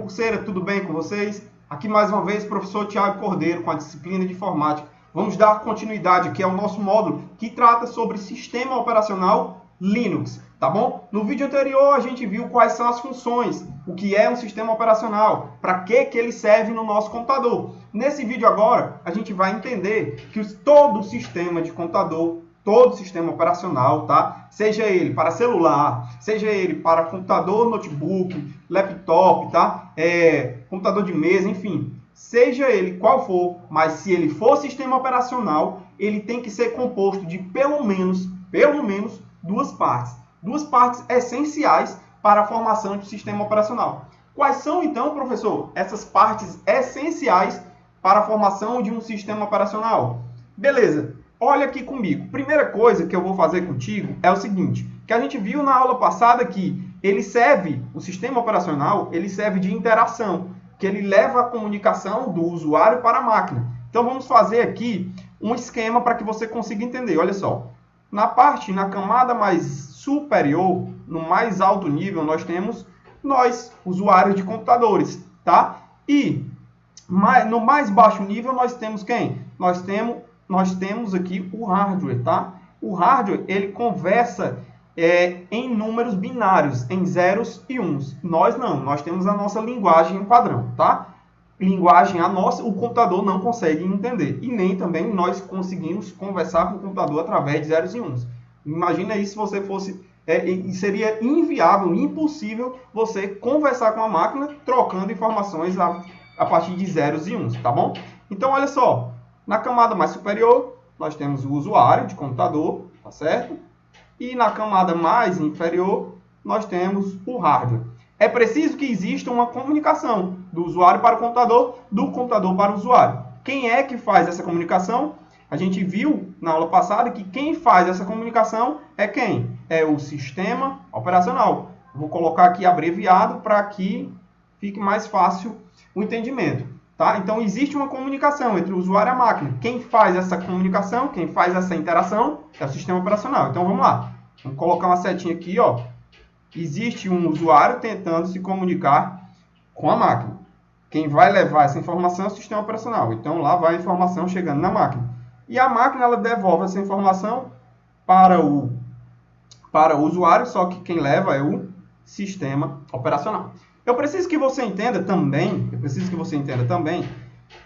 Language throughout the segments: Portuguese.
concurseira, tudo bem com vocês? Aqui mais uma vez, professor Thiago Cordeiro com a disciplina de informática. Vamos dar continuidade aqui ao nosso módulo que trata sobre sistema operacional Linux, tá bom? No vídeo anterior a gente viu quais são as funções, o que é um sistema operacional, para que ele serve no nosso computador. Nesse vídeo agora a gente vai entender que todo sistema de computador, todo sistema operacional, tá? Seja ele para celular, seja ele para computador, notebook, laptop, tá? Computador de mesa, enfim, seja ele qual for, mas se ele for sistema operacional, ele tem que ser composto de pelo menos duas partes essenciais para a formação de um sistema operacional. Quais são então, professor, essas partes essenciais para a formação de um sistema operacional? Beleza. Olha aqui comigo. Primeira coisa que eu vou fazer contigo é o seguinte, que a gente viu na aula passada que o sistema operacional, ele serve de interação, que ele leva a comunicação do usuário para a máquina. Então vamos fazer aqui um esquema para que você consiga entender. Olha só. Na camada mais superior, no mais alto nível, nós temos usuários de computadores, tá? E no mais baixo nível nós temos quem? Nós temos aqui o hardware, tá? O hardware, ele conversa em números binários, em zeros e uns. Nós não, nós temos a nossa linguagem padrão, tá? Linguagem o computador não consegue entender. E nem também nós conseguimos conversar com o computador através de zeros e uns. Imagina aí se você fosse... seria inviável, impossível você conversar com a máquina trocando informações a partir de zeros e uns, tá bom? Então, olha só. Na camada mais superior, nós temos o usuário de computador, tá certo? E na camada mais inferior, nós temos o hardware. É preciso que exista uma comunicação do usuário para o computador, do computador para o usuário. Quem é que faz essa comunicação? A gente viu na aula passada que quem faz essa comunicação é quem? É o sistema operacional. Vou colocar aqui abreviado para que fique mais fácil o entendimento. Tá? Então, existe uma comunicação entre o usuário e a máquina. Quem faz essa comunicação, quem faz essa interação é o sistema operacional. Então, vamos lá. Vamos colocar uma setinha aqui, ó. Existe um usuário tentando se comunicar com a máquina. Quem vai levar essa informação é o sistema operacional. Então, lá vai a informação chegando na máquina. E a máquina, ela devolve essa informação para o usuário, só que quem leva é o sistema operacional. Eu preciso que você entenda também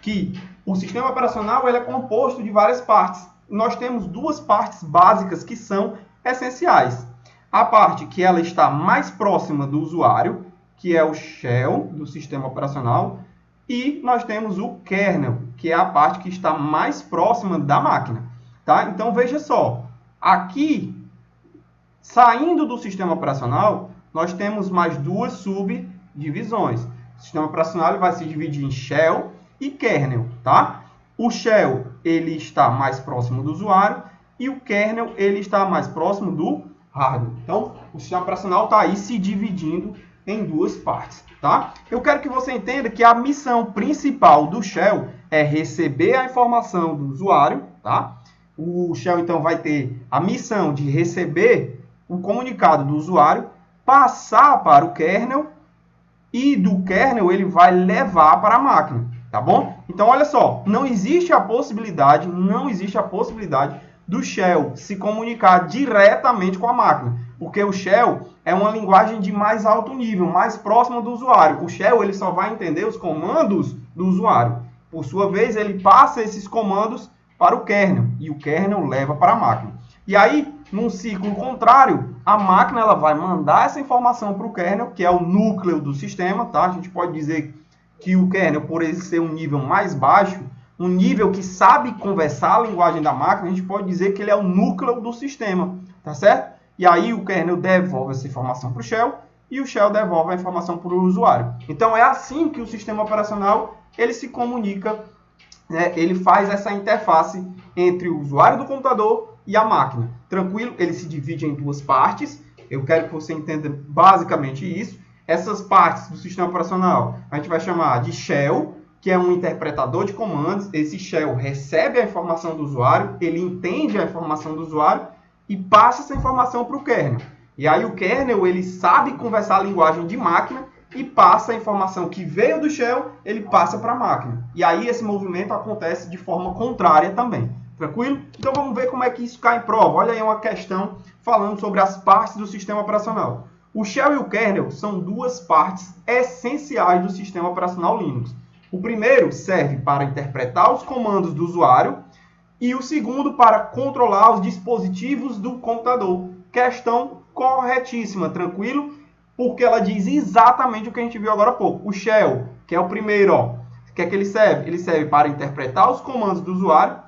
que o sistema operacional ele é composto de várias partes. Nós temos duas partes básicas que são essenciais. A parte que ela está mais próxima do usuário, que é o shell do sistema operacional, e nós temos o kernel, que é a parte que está mais próxima da máquina. Tá? Então, veja só. Aqui, saindo do sistema operacional, nós temos mais duas subdivisões. O sistema operacional vai se dividir em shell e kernel, tá? O shell ele está mais próximo do usuário e o kernel ele está mais próximo do hardware. Então, o sistema operacional está aí se dividindo em duas partes, tá? Eu quero que você entenda que a missão principal do shell é receber a informação do usuário, tá? O shell então vai ter a missão de receber o comunicado do usuário, passar para o kernel e do kernel ele vai levar para a máquina, tá bom? Então, olha só, não existe a possibilidade do shell se comunicar diretamente com a máquina, porque o shell é uma linguagem de mais alto nível, mais próxima do usuário. O shell ele só vai entender os comandos do usuário. Por sua vez, ele passa esses comandos para o kernel e o kernel leva para a máquina. E aí, num ciclo contrário, a máquina ela vai mandar essa informação para o kernel, que é o núcleo do sistema, tá? A gente pode dizer que o kernel, por ele ser um nível mais baixo, um nível que sabe conversar a linguagem da máquina, a gente pode dizer que ele é o núcleo do sistema, tá certo? E aí o kernel devolve essa informação para o shell e o shell devolve a informação para o usuário. Então é assim que o sistema operacional ele se comunica, né? Ele faz essa interface entre o usuário do computador e a máquina. Tranquilo? Ele se divide em duas partes. Eu quero que você entenda basicamente isso. Essas partes do sistema operacional a gente vai chamar de shell, que é um interpretador de comandos. Esse shell recebe a informação do usuário, ele entende a informação do usuário e passa essa informação para o kernel. E aí o kernel ele sabe conversar a linguagem de máquina e passa a informação que veio do shell, ele passa para a máquina. E aí esse movimento acontece de forma contrária também. Tranquilo? Então vamos ver como é que isso cai em prova. Olha aí uma questão falando sobre as partes do sistema operacional. O shell e o kernel são duas partes essenciais do sistema operacional Linux. O primeiro serve para interpretar os comandos do usuário e o segundo para controlar os dispositivos do computador. Questão corretíssima, tranquilo? Porque ela diz exatamente o que a gente viu agora há pouco. O shell, que é o primeiro, ó, o que é que ele serve? Ele serve para interpretar os comandos do usuário.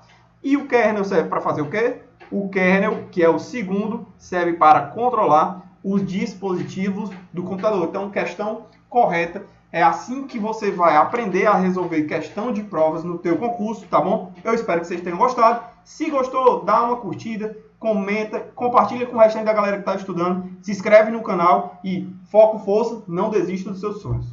E o kernel serve para fazer o quê? O kernel, que é o segundo, serve para controlar os dispositivos do computador. Então, questão correta. É assim que você vai aprender a resolver questão de provas no teu concurso, tá bom? Eu espero que vocês tenham gostado. Se gostou, dá uma curtida, comenta, compartilha com o restante da galera que está estudando, se inscreve no canal e foco, força, não desista dos seus sonhos.